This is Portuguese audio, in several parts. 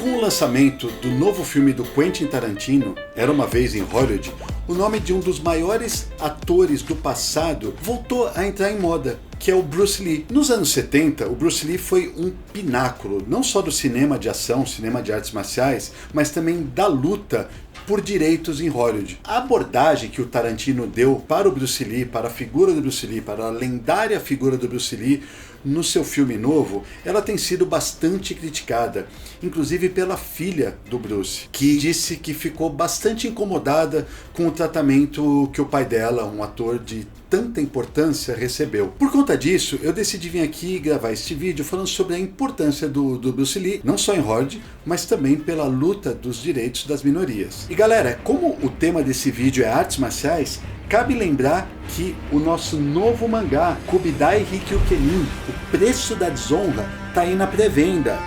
Com o lançamento do novo filme do Quentin Tarantino, Era Uma Vez em Hollywood, o nome de um dos maiores atores do passado voltou a entrar em moda, que é o Bruce Lee. Nos anos 70, o Bruce Lee foi um pináculo, não só do cinema de ação, cinema de artes marciais, mas também da luta por direitos em Hollywood. A abordagem que o Tarantino deu para o Bruce Lee, para a figura do Bruce Lee, para a lendária figura do Bruce Lee, no seu filme novo, ela tem sido bastante criticada, inclusive pela filha do Bruce, que disse que ficou bastante incomodada com o tratamento que o pai dela, um ator de tanta importância, recebeu. Por conta disso, eu decidi vir aqui gravar este vídeo falando sobre a importância do Bruce Lee, não só em Hollywood, mas também pela luta dos direitos das minorias. E galera, como o tema desse vídeo é artes marciais, cabe lembrar que o nosso novo mangá, Kubidai Ryukyukenin, O Preço da Desonra, está aí na pré-venda.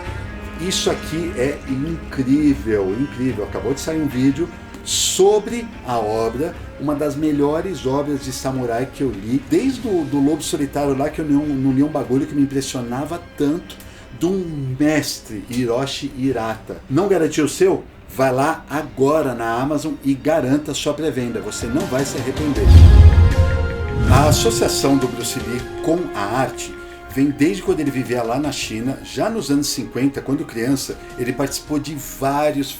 Isso aqui é incrível, incrível. Acabou de sair um vídeo sobre a obra, uma das melhores obras de samurai que eu li, desde do Lobo Solitário lá, que eu não li um bagulho que me impressionava tanto, de um mestre, Hiroshi Hirata. Não garantiu o seu? Vai lá agora na Amazon e garanta a sua pré-venda, você não vai se arrepender. A associação do Bruce Lee com a arte vem desde quando ele vivia lá na China. Já nos anos 50, quando criança, ele participou de vários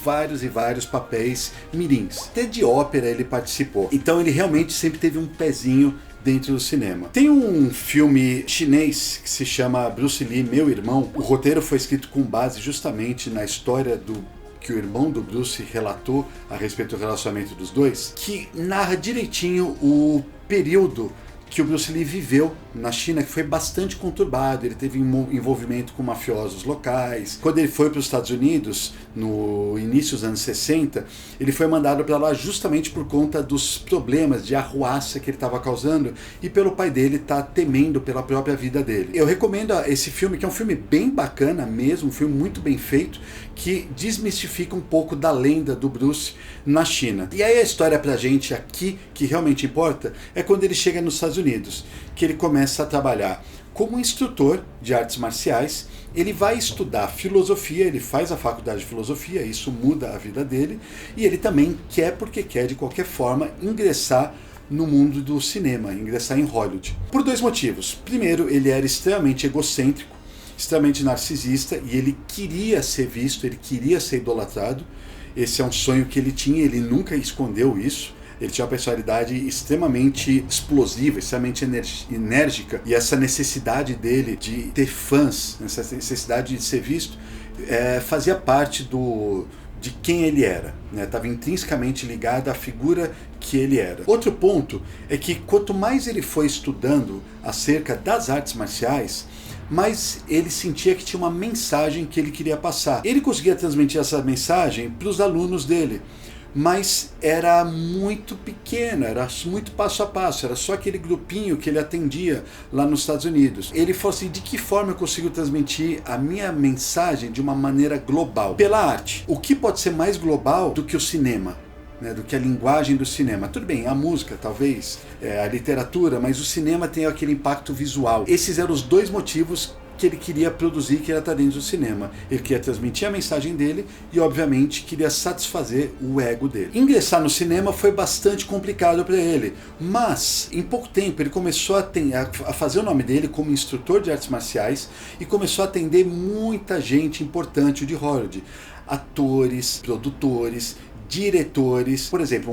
papéis mirins. Até de ópera ele participou. Então ele realmente sempre teve um pezinho dentro do cinema. Tem um filme chinês que se chama Bruce Lee, Meu Irmão. O roteiro foi escrito com base justamente na história que o irmão do Bruce relatou a respeito do relacionamento dos dois, que narra direitinho o período que o Bruce Lee viveu na China, que foi bastante conturbado. Ele teve envolvimento com mafiosos locais. Quando ele foi para os Estados Unidos, no início dos anos 60, ele foi mandado para lá justamente por conta dos problemas de arruaça que ele estava causando e pelo pai dele estar temendo pela própria vida dele. Eu recomendo esse filme, que é um filme bem bacana mesmo, um filme muito bem feito, que desmistifica um pouco da lenda do Bruce na China. E aí a história pra gente aqui, que realmente importa, é quando ele chega nos Estados Unidos, que ele começa a trabalhar como instrutor de artes marciais. Ele vai estudar filosofia, ele faz a faculdade de filosofia, isso muda a vida dele, e ele também quer, porque quer de qualquer forma, ingressar no mundo do cinema, ingressar em Hollywood. Por dois motivos. Primeiro, ele era extremamente egocêntrico, extremamente narcisista, e ele queria ser visto, ele queria ser idolatrado. Esse é um sonho que ele tinha, ele nunca escondeu isso. Ele tinha uma personalidade extremamente explosiva, extremamente enérgica, e essa necessidade dele de ter fãs, essa necessidade de ser visto, fazia parte de quem ele era, estava intrinsecamente ligado à figura que ele era. Outro ponto é que quanto mais ele foi estudando acerca das artes marciais, mas ele sentia que tinha uma mensagem que ele queria passar. Ele conseguia transmitir essa mensagem para os alunos dele, mas era muito pequeno, era muito passo a passo, era só aquele grupinho que ele atendia lá nos Estados Unidos. Ele falou assim: de que forma eu consigo transmitir a minha mensagem de uma maneira global? Pela arte. O que pode ser mais global do que o cinema? Do que a linguagem do cinema. Tudo bem, a música talvez, a literatura, mas o cinema tem aquele impacto visual. Esses eram os dois motivos que ele queria produzir, que era estar dentro do cinema. Ele queria transmitir a mensagem dele e, obviamente, queria satisfazer o ego dele. Ingressar no cinema foi bastante complicado para ele, mas em pouco tempo ele começou a fazer o nome dele como instrutor de artes marciais e começou a atender muita gente importante de Hollywood, atores, produtores, diretores. Por exemplo,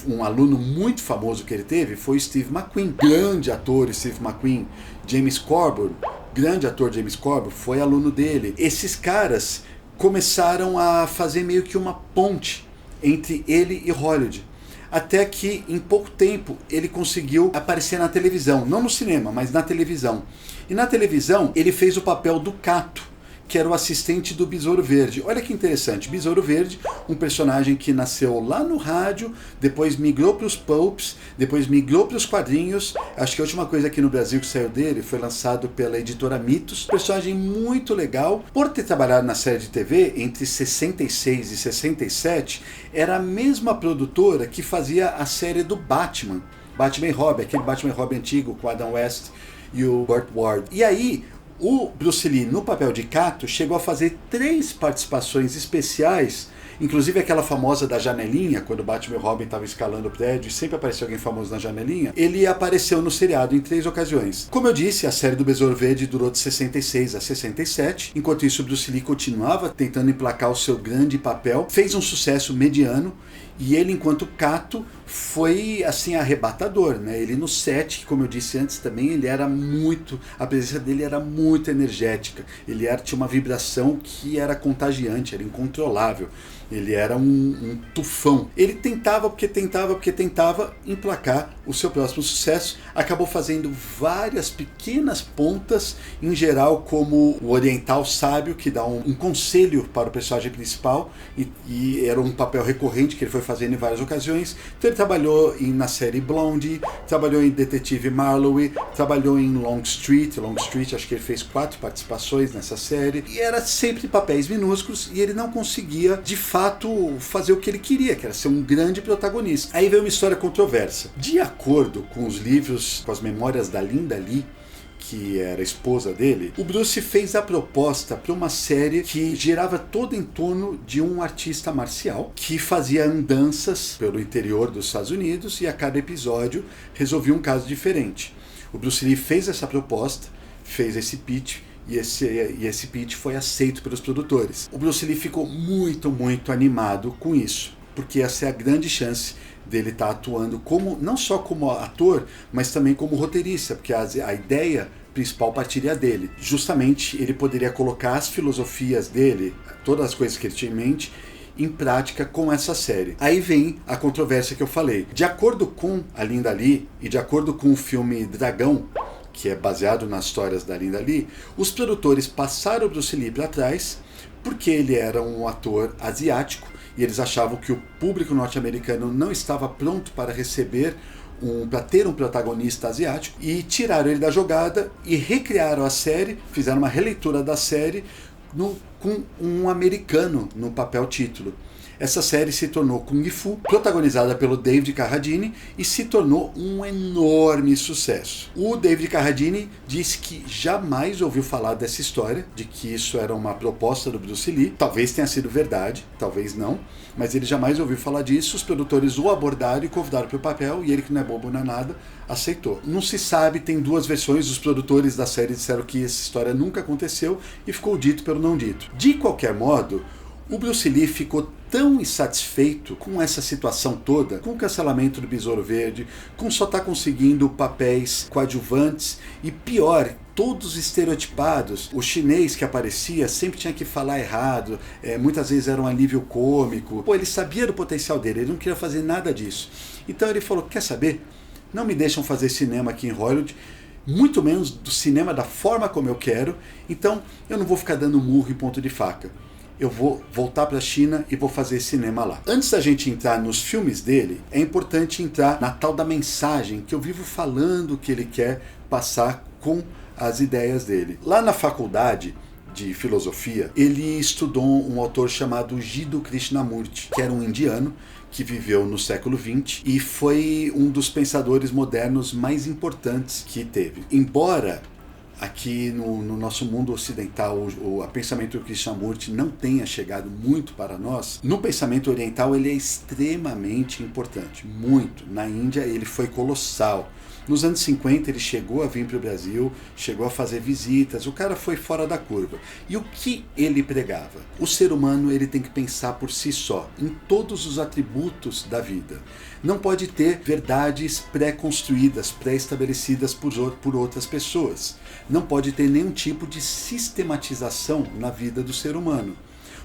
um aluno muito famoso que ele teve foi Steve McQueen, grande ator Steve McQueen. James Coburn, grande ator James Coburn, foi aluno dele. Esses caras começaram a fazer meio que uma ponte entre ele e Hollywood, até que em pouco tempo ele conseguiu aparecer na televisão, não no cinema, mas na televisão. E na televisão ele fez o papel do Kato, que era o assistente do Besouro Verde. Olha que interessante, Besouro Verde, um personagem que nasceu lá no rádio, depois migrou para os pulps, depois migrou para os quadrinhos. Acho que a última coisa aqui no Brasil que saiu dele foi lançado pela editora Mitos. Personagem muito legal. Por ter trabalhado na série de TV entre 66 e 67, era a mesma produtora que fazia a série do Batman e Robin, aquele Batman e Robin antigo com Adam West e o Burt Ward. E aí, O Bruce Lee, no papel de Kato, chegou a fazer 3 participações especiais, inclusive aquela famosa da janelinha, quando o Batman e o Robin estavam escalando o prédio e sempre aparecia alguém famoso na janelinha. Ele apareceu no seriado em 3 ocasiões. Como eu disse, a série do Besouro Verde durou de 66 a 67. Enquanto isso, o Bruce Lee continuava tentando emplacar o seu grande papel, fez um sucesso mediano, e ele, enquanto Kato, foi assim arrebatador, né? Ele no set, como eu disse antes também, ele era muito, a presença dele era muito energética. Ele tinha uma vibração que era contagiante, era incontrolável. Ele era um tufão. Ele tentava emplacar o seu próximo sucesso. Acabou fazendo várias pequenas pontas, em geral como o oriental sábio, que dá um conselho para o personagem principal, e era um papel recorrente que ele foi fazendo em várias ocasiões. Então ele trabalhou na série Blonde, trabalhou em Detetive Marlowe, trabalhou em Long Street, acho que ele fez 4 participações nessa série, e era sempre papéis minúsculos, e ele não conseguia, de fato, fazer o que ele queria, que era ser um grande protagonista. Aí veio uma história controversa. De acordo com os livros, com as memórias da Linda Lee, que era a esposa dele, o Bruce fez a proposta para uma série que girava todo em torno de um artista marcial que fazia andanças pelo interior dos Estados Unidos e a cada episódio resolvia um caso diferente. O Bruce Lee fez essa proposta, fez esse pitch, e esse pitch foi aceito pelos produtores. O Bruce Lee ficou muito animado com isso, porque essa é a grande chance dele estar atuando não só como ator, mas também como roteirista, porque a ideia principal partiria dele. Justamente ele poderia colocar as filosofias dele, todas as coisas que ele tinha em mente, em prática com essa série. Aí vem a controvérsia que eu falei. De acordo com a Linda Lee e de acordo com o filme Dragão, que é baseado nas histórias da Linda Lee, os produtores passaram o Bruce Lee para trás porque ele era um ator asiático e eles achavam que o público norte-americano não estava pronto para receber para ter um protagonista asiático, e tiraram ele da jogada e recriaram a série, fizeram uma releitura da série com um americano no papel título. Essa série se tornou Kung Fu, protagonizada pelo David Carradine, e se tornou um enorme sucesso. O David Carradine disse que jamais ouviu falar dessa história, de que isso era uma proposta do Bruce Lee. Talvez tenha sido verdade, talvez não, mas ele jamais ouviu falar disso. Os produtores o abordaram e convidaram para o papel, e ele, que não é bobo, não é nada, aceitou. Não se sabe, tem 2 versões. Os produtores da série disseram que essa história nunca aconteceu e ficou dito pelo não dito. De qualquer modo, o Bruce Lee ficou tão insatisfeito com essa situação toda, com o cancelamento do Besouro Verde, com só estar conseguindo papéis coadjuvantes e, pior, todos estereotipados. O chinês que aparecia sempre tinha que falar errado, muitas vezes era um alívio cômico. Ele sabia do potencial dele, ele não queria fazer nada disso. Então ele falou, quer saber? Não me deixam fazer cinema aqui em Hollywood, muito menos do cinema da forma como eu quero, então eu não vou ficar dando murro em ponto de faca. Eu vou voltar para a China e vou fazer cinema lá. Antes da gente entrar nos filmes dele, é importante entrar na tal da mensagem que eu vivo falando que ele quer passar com as ideias dele. Lá na faculdade de filosofia, ele estudou um autor chamado Jiddu Krishnamurti, que era um indiano que viveu no século XX e foi um dos pensadores modernos mais importantes que teve. Embora aqui no nosso mundo ocidental o pensamento do Krishnamurti não tenha chegado muito para nós, no pensamento oriental ele é extremamente importante, muito. Na Índia ele foi colossal. Nos anos 50 ele chegou a vir para o Brasil, chegou a fazer visitas, o cara foi fora da curva. E o que ele pregava? O ser humano ele tem que pensar por si só, em todos os atributos da vida. Não pode ter verdades pré-construídas, pré-estabelecidas por outras pessoas. Não pode ter nenhum tipo de sistematização na vida do ser humano,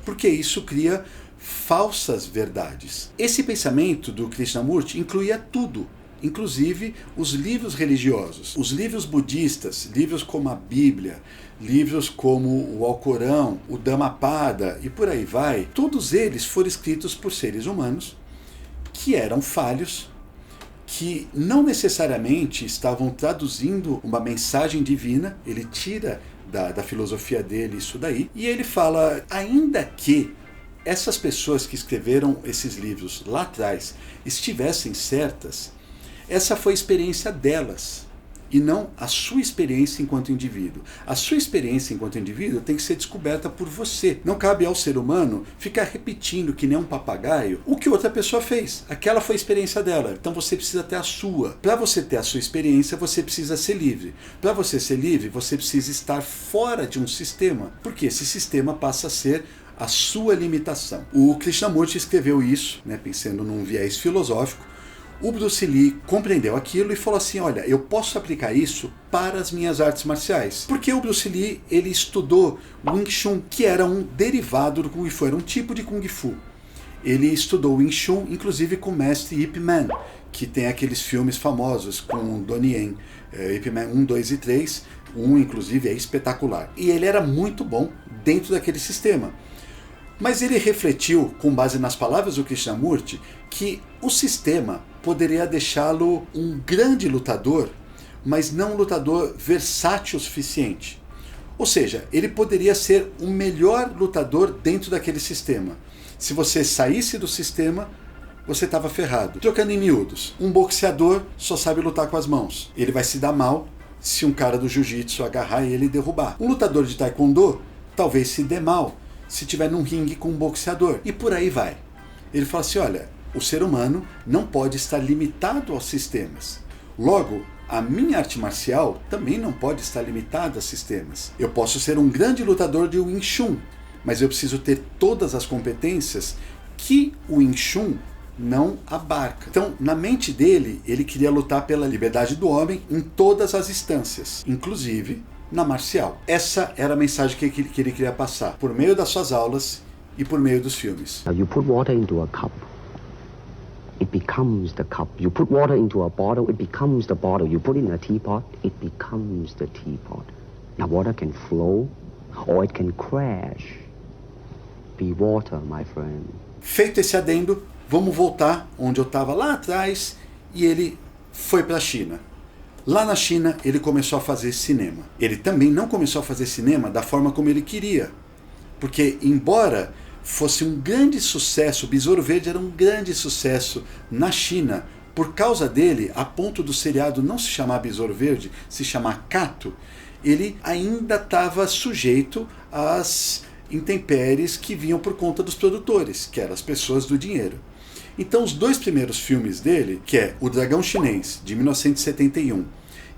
porque isso cria falsas verdades. Esse pensamento do Krishnamurti incluía tudo, inclusive os livros religiosos. Os livros budistas, livros como a Bíblia, livros como o Alcorão, o Dhammapada e por aí vai, todos eles foram escritos por seres humanos que eram falhos, que não necessariamente estavam traduzindo uma mensagem divina. Ele tira da filosofia dele isso daí, e ele fala, ainda que essas pessoas que escreveram esses livros lá atrás estivessem certas, essa foi a experiência delas. e não a sua experiência enquanto indivíduo. A sua experiência enquanto indivíduo tem que ser descoberta por você. Não cabe ao ser humano ficar repetindo que nem um papagaio o que outra pessoa fez. Aquela foi a experiência dela, então você precisa ter a sua. Para você ter a sua experiência, você precisa ser livre. Para você ser livre, você precisa estar fora de um sistema, porque esse sistema passa a ser a sua limitação. O Krishnamurti escreveu isso, pensando num viés filosófico. O Bruce Lee compreendeu aquilo e falou assim, olha, eu posso aplicar isso para as minhas artes marciais. Porque o Bruce Lee, ele estudou Wing Chun, que era um derivado do Kung Fu, era um tipo de Kung Fu. Ele estudou Wing Chun, inclusive com o mestre Ip Man, que tem aqueles filmes famosos com Donnie Yen, Ip Man 1, 2 e 3, inclusive é espetacular. E ele era muito bom dentro daquele sistema. Mas ele refletiu, com base nas palavras do Krishnamurti, que o sistema poderia deixá-lo um grande lutador, mas não um lutador versátil o suficiente. Ou seja, ele poderia ser o melhor lutador dentro daquele sistema. Se você saísse do sistema, você estava ferrado. Trocando em miúdos, um boxeador só sabe lutar com as mãos. Ele vai se dar mal se um cara do jiu-jitsu agarrar ele e derrubar. Um lutador de taekwondo talvez se dê mal se estiver num ringue com um boxeador. E por aí vai. Ele fala assim, olha, o ser humano não pode estar limitado aos sistemas. Logo, a minha arte marcial também não pode estar limitada a sistemas. Eu posso ser um grande lutador de Wing Chun, mas eu preciso ter todas as competências que o Wing Chun não abarca. Então, na mente dele, ele queria lutar pela liberdade do homem em todas as instâncias, inclusive na marcial. Essa era a mensagem que ele queria passar, por meio das suas aulas e por meio dos filmes. Now you put water into a cup, it becomes the cup. You put water into a bottle, it becomes the bottle. You put it in a teapot, it becomes the teapot. Now water can flow or it can crash. Be water, my friend. Feito esse adendo, vamos voltar onde eu estava lá atrás e ele foi para a China. Lá na China, ele começou a fazer cinema. Ele também não começou a fazer cinema da forma como ele queria. Porque, embora fosse um grande sucesso, o Besouro Verde era um grande sucesso na China, por causa dele, a ponto do seriado não se chamar Besouro Verde, se chamar Kato, ele ainda estava sujeito às intempéries que vinham por conta dos produtores, que eram as pessoas do dinheiro. Então os dois primeiros filmes dele, que é O Dragão Chinês, de 1971,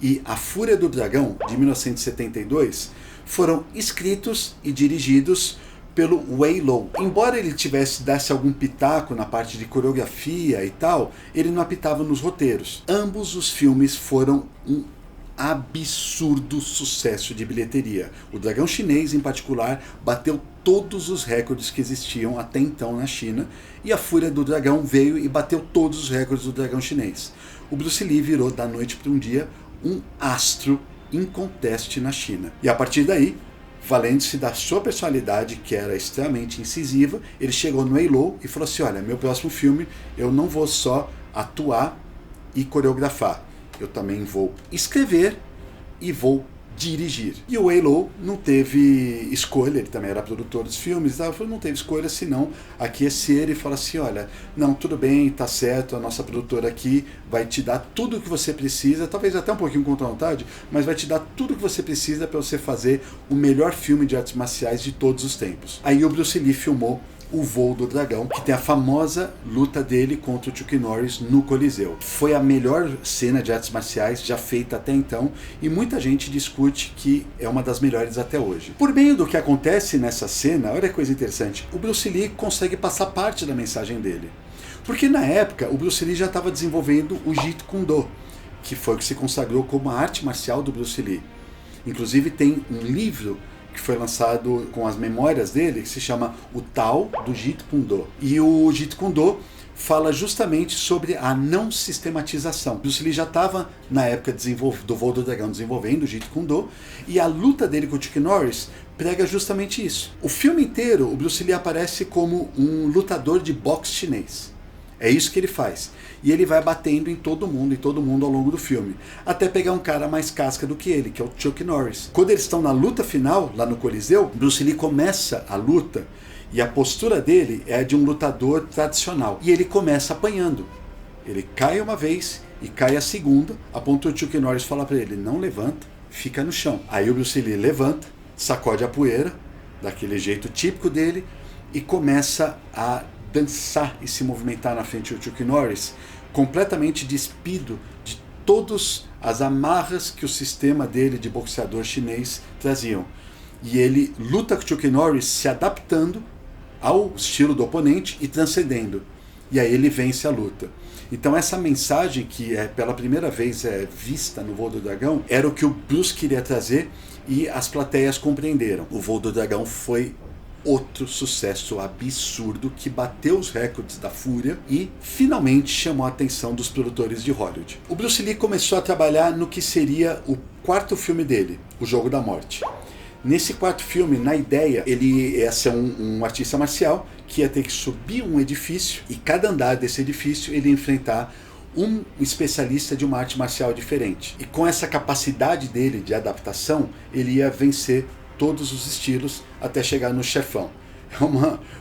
e A Fúria do Dragão, de 1972, foram escritos e dirigidos pelo Wei Lo. Embora ele desse algum pitaco na parte de coreografia e tal, ele não apitava nos roteiros. Ambos os filmes foram um absurdo sucesso de bilheteria. O Dragão Chinês, em particular, bateu todos os recordes que existiam até então na China, e A Fúria do Dragão veio e bateu todos os recordes do Dragão Chinês. O Bruce Lee virou, da noite para um dia, um astro inconteste na China. E a partir daí, valendo-se da sua personalidade, que era extremamente incisiva, ele chegou no Wei Lo e falou assim, olha, meu próximo filme, eu não vou só atuar e coreografar, eu também vou escrever e vou dirigir. E o Wei Lo não teve escolha, ele também era produtor dos filmes, não teve escolha senão aquecer e falar assim, olha, não, tudo bem, tá certo, a nossa produtora aqui vai te dar tudo o que você precisa, talvez até um pouquinho contra a vontade, mas vai te dar tudo o que você precisa para você fazer o melhor filme de artes marciais de todos os tempos. Aí o Bruce Lee filmou O Voo do Dragão, que tem a famosa luta dele contra o Chuck Norris no Coliseu. Foi a melhor cena de artes marciais já feita até então, e muita gente discute que é uma das melhores até hoje. Por meio do que acontece nessa cena, olha que coisa interessante, o Bruce Lee consegue passar parte da mensagem dele. Porque na época, o Bruce Lee já estava desenvolvendo o Jeet Kune Do, que foi o que se consagrou como a arte marcial do Bruce Lee. Inclusive tem um livro que foi lançado com as memórias dele, que se chama O Tao do Jeet Kune Do. E o Jeet Kune Do fala justamente sobre a não sistematização. Bruce Lee já estava, na época do Voo do Dragão, desenvolvendo o Jeet Kune Do, e a luta dele com o Chuck Norris prega justamente isso. O filme inteiro, o Bruce Lee aparece como um lutador de boxe chinês. É isso que ele faz. E ele vai batendo em todo mundo ao longo do filme. Até pegar um cara mais casca do que ele, que é o Chuck Norris. Quando eles estão na luta final, lá no Coliseu, Bruce Lee começa a luta e a postura dele é a de um lutador tradicional. E ele começa apanhando. Ele cai uma vez e cai a segunda, a ponto de Chuck Norris falar para ele, não levanta, fica no chão. Aí o Bruce Lee levanta, sacode a poeira, daquele jeito típico dele, e começa a dançar e se movimentar na frente do Chuck Norris, completamente despido de todas as amarras que o sistema dele de boxeador chinês traziam. E ele luta com o Chuck Norris se adaptando ao estilo do oponente e transcendendo. E aí ele vence a luta. Então essa mensagem que pela primeira vez vista no Voo do Dragão era o que o Bruce queria trazer e as plateias compreenderam. O Voo do Dragão foi outro sucesso absurdo que bateu os recordes da Fúria e finalmente chamou a atenção dos produtores de Hollywood. O Bruce Lee começou a trabalhar no que seria o quarto filme dele, O Jogo da Morte. Nesse quarto filme, na ideia, ele ia ser um artista marcial que ia ter que subir um edifício e cada andar desse edifício ele ia enfrentar um especialista de uma arte marcial diferente. E com essa capacidade dele de adaptação, ele ia vencer todos os estilos até chegar no chefão. É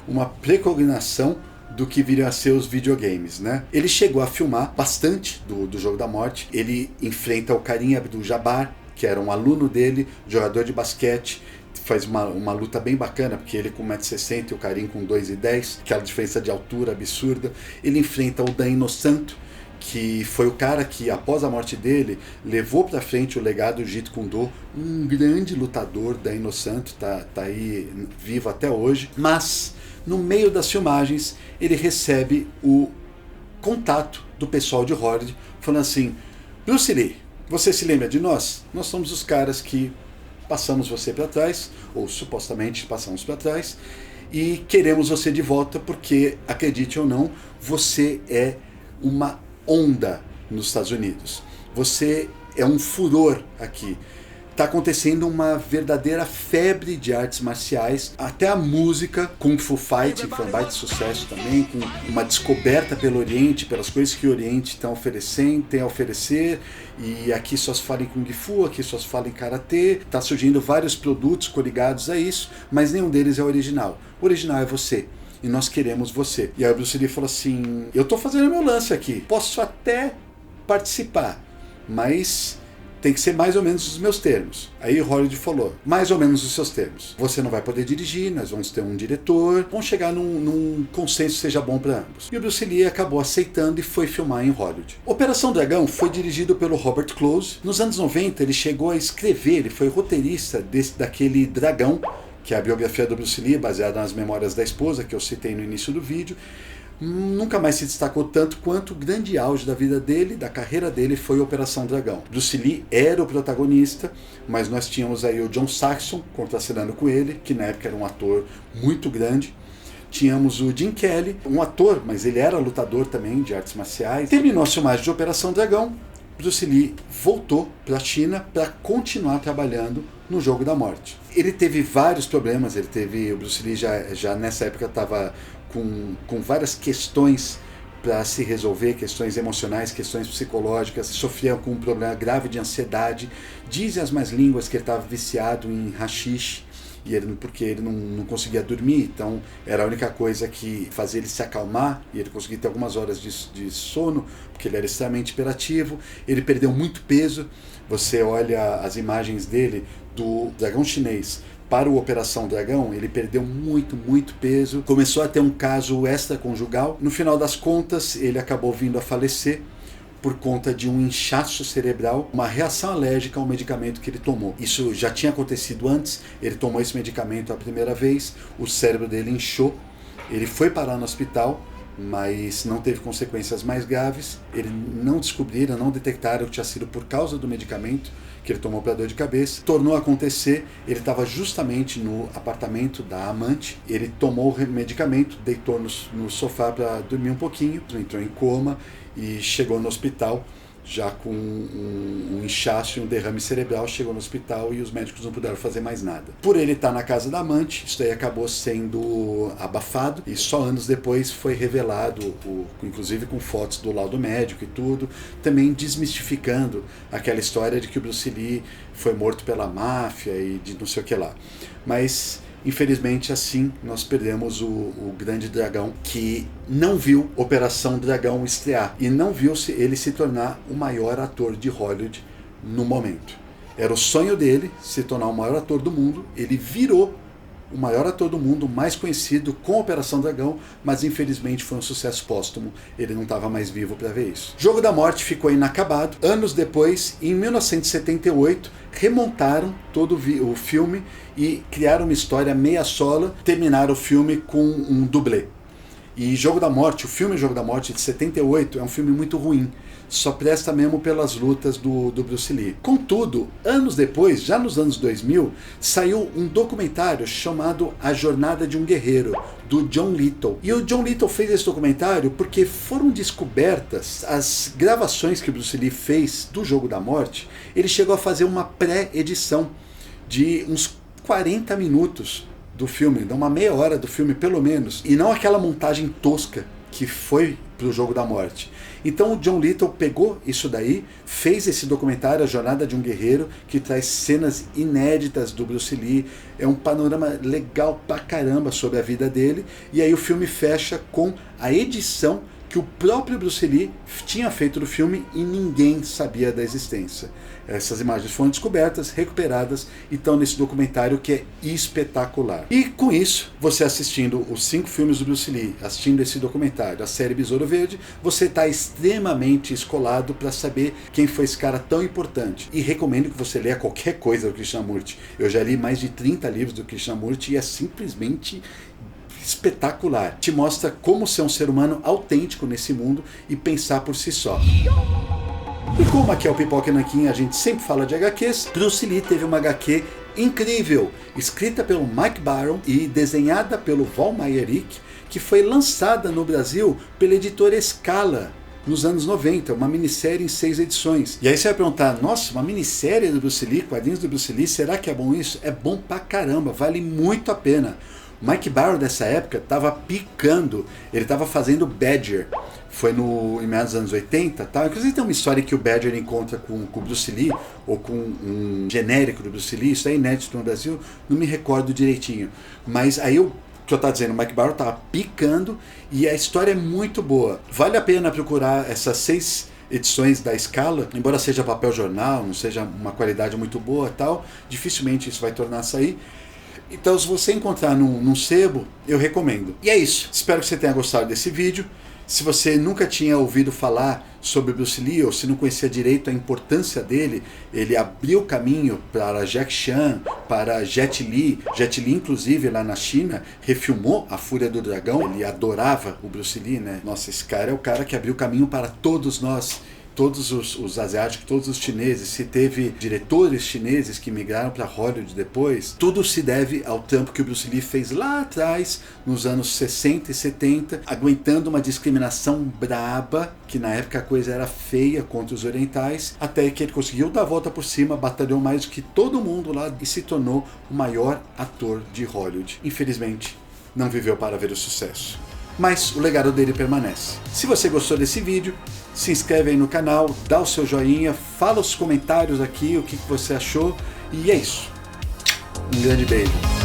uma precognição do que viriam a ser os videogames, né? Ele chegou a filmar bastante do Jogo da Morte. Ele enfrenta o Karim Abdul-Jabbar, que era um aluno dele, jogador de basquete, faz uma luta bem bacana, porque ele com 1,60 m e o Karim com 2,10 m, aquela diferença de altura absurda. Ele enfrenta o Dan Inosanto, que foi o cara que, após a morte dele, levou para frente o legado do Jeet Kune Do, um grande lutador. Dan Inosanto tá aí vivo até hoje, mas no meio das filmagens ele recebe o contato do pessoal de Hollywood, falando assim, Bruce Lee, você se lembra de nós? Nós somos os caras que passamos você para trás, ou supostamente passamos para trás, e queremos você de volta porque, acredite ou não, você é uma onda nos Estados Unidos. Você é um furor aqui. Está acontecendo uma verdadeira febre de artes marciais, até a música, Kung Fu Fight, que foi um baita sucesso também, com uma descoberta pelo Oriente, pelas coisas que o Oriente tem a oferecer, e aqui só se fala em Kung Fu, aqui só se fala em Karatê, está surgindo vários produtos coligados a isso, mas nenhum deles é original. O original é você. E nós queremos você. E aí o Bruce Lee falou assim, eu estou fazendo meu lance aqui, posso até participar, mas tem que ser mais ou menos os meus termos. Aí o Hollywood falou, mais ou menos os seus termos. Você não vai poder dirigir, nós vamos ter um diretor, vamos chegar num consenso que seja bom para ambos. E o Bruce Lee acabou aceitando e foi filmar em Hollywood. Operação Dragão foi dirigido pelo Robert Close. Nos anos 90 ele chegou a escrever, ele foi roteirista daquele Dragão, que é a biografia do Bruce Lee, baseada nas memórias da esposa, que eu citei no início do vídeo. Nunca mais se destacou tanto quanto o grande auge da vida dele, da carreira dele, foi Operação Dragão. Bruce Lee era o protagonista, mas nós tínhamos aí o John Saxon contracenando com ele, que na época era um ator muito grande. Tínhamos o Jim Kelly, um ator, mas ele era lutador também de artes marciais. Terminou a filmagem de Operação Dragão, Bruce Lee voltou para a China para continuar trabalhando no Jogo da Morte. Ele teve vários problemas, o Bruce Lee já nessa época estava com várias questões para se resolver, questões emocionais, questões psicológicas, sofria com um problema grave de ansiedade. Dizem as más línguas que ele estava viciado em haxixe, porque ele não conseguia dormir, então era a única coisa que fazia ele se acalmar, e ele conseguia ter algumas horas de sono, porque ele era extremamente hiperativo. Ele perdeu muito peso, você olha as imagens dele do Dragão Chinês para o Operação Dragão, ele perdeu muito peso, começou a ter um caso extraconjugal. No final das contas, ele acabou vindo a falecer por conta de um inchaço cerebral, uma reação alérgica ao medicamento que ele tomou. Isso já tinha acontecido antes, ele tomou esse medicamento a primeira vez, o cérebro dele inchou, ele foi parar no hospital, mas não teve consequências mais graves. Ele não detectaram que tinha sido por causa do medicamento que ele tomou para dor de cabeça. Tornou a acontecer, ele estava justamente no apartamento da amante, ele tomou o medicamento, deitou no sofá para dormir um pouquinho, entrou em coma e chegou no hospital já com um inchaço e um derrame cerebral. Chegou no hospital e os médicos não puderam fazer mais nada. Por ele estar na casa da amante, isso daí acabou sendo abafado e só anos depois foi revelado, inclusive com fotos do laudo médico e tudo, também desmistificando aquela história de que o Bruce Lee foi morto pela máfia e de não sei o que lá. Mas Infelizmente, assim, nós perdemos o grande dragão, que não viu Operação Dragão estrear e não viu ele se tornar o maior ator de Hollywood no momento. Era o sonho dele se tornar o maior ator do mundo, ele virou o maior ator do mundo, mais conhecido com Operação Dragão, mas infelizmente foi um sucesso póstumo, ele não estava mais vivo para ver isso. Jogo da Morte ficou inacabado. Anos depois, em 1978, remontaram todo o filme e criaram uma história meia sola, terminaram o filme com um dublê. E Jogo da Morte, o filme Jogo da Morte de 78, é um filme muito ruim. Só presta mesmo pelas lutas do Bruce Lee. Contudo, anos depois, já nos anos 2000, saiu um documentário chamado A Jornada de um Guerreiro, do John Little. E o John Little fez esse documentário porque foram descobertas as gravações que o Bruce Lee fez do Jogo da Morte. Ele chegou a fazer uma pré-edição de uns 40 minutos do filme, de uma meia hora do filme pelo menos, e não aquela montagem tosca que foi pro Jogo da Morte. Então o John Little pegou isso daí, fez esse documentário, A Jornada de um Guerreiro, que traz cenas inéditas do Bruce Lee, é um panorama legal pra caramba sobre a vida dele, e aí o filme fecha com a edição que o próprio Bruce Lee tinha feito do filme e ninguém sabia da existência. Essas imagens foram descobertas, recuperadas e estão nesse documentário que é espetacular. E com isso, você assistindo os 5 filmes do Bruce Lee, assistindo esse documentário, a série Besouro Verde, você está extremamente escolado para saber quem foi esse cara tão importante. E recomendo que você leia qualquer coisa do Krishnamurti. Eu já li mais de 30 livros do Krishnamurti e é simplesmente espetacular. Te mostra como ser um ser humano autêntico nesse mundo e pensar por si só. E como aqui é o Pipoca e Nanquim, a gente sempre fala de HQs, Bruce Lee teve uma HQ incrível, escrita pelo Mike Baron e desenhada pelo Val Meyerink, que foi lançada no Brasil pela editora Scala nos anos 90, uma minissérie em 6 edições. E aí você vai perguntar, nossa, uma minissérie do Bruce Lee, quadrinhos do Bruce Lee, será que é bom isso? É bom pra caramba, vale muito a pena. Mike Baron nessa época estava picando, ele estava fazendo Badger, foi em meados dos anos 80, tá? Inclusive tem uma história que o Badger encontra com o Bruce Lee, ou com um genérico do Bruce Lee, isso é inédito no Brasil, não me recordo direitinho, mas aí o que eu estava dizendo, o Mike Baron estava picando e a história é muito boa, vale a pena procurar essas 6 edições da Scala, embora seja papel jornal, não seja uma qualidade muito boa tal, dificilmente isso vai tornar a sair. Então, se você encontrar num sebo, eu recomendo. E é isso. Espero que você tenha gostado desse vídeo. Se você nunca tinha ouvido falar sobre Bruce Lee, ou se não conhecia direito a importância dele, ele abriu caminho para Jack Chan, para Jet Li. Jet Li, inclusive, lá na China, refilmou A Fúria do Dragão. Ele adorava o Bruce Lee, né? Nossa, esse cara é o cara que abriu caminho para todos nós. Todos os asiáticos, todos os chineses, se teve diretores chineses que migraram para Hollywood depois, tudo se deve ao trampo que o Bruce Lee fez lá atrás, nos anos 60 e 70, aguentando uma discriminação braba, que na época a coisa era feia contra os orientais, até que ele conseguiu dar a volta por cima, batalhou mais do que todo mundo lá e se tornou o maior ator de Hollywood. Infelizmente, não viveu para ver o sucesso. Mas o legado dele permanece. Se você gostou desse vídeo, se inscreve aí no canal, dá o seu joinha, fala os comentários aqui o que você achou, e é isso. Um grande beijo.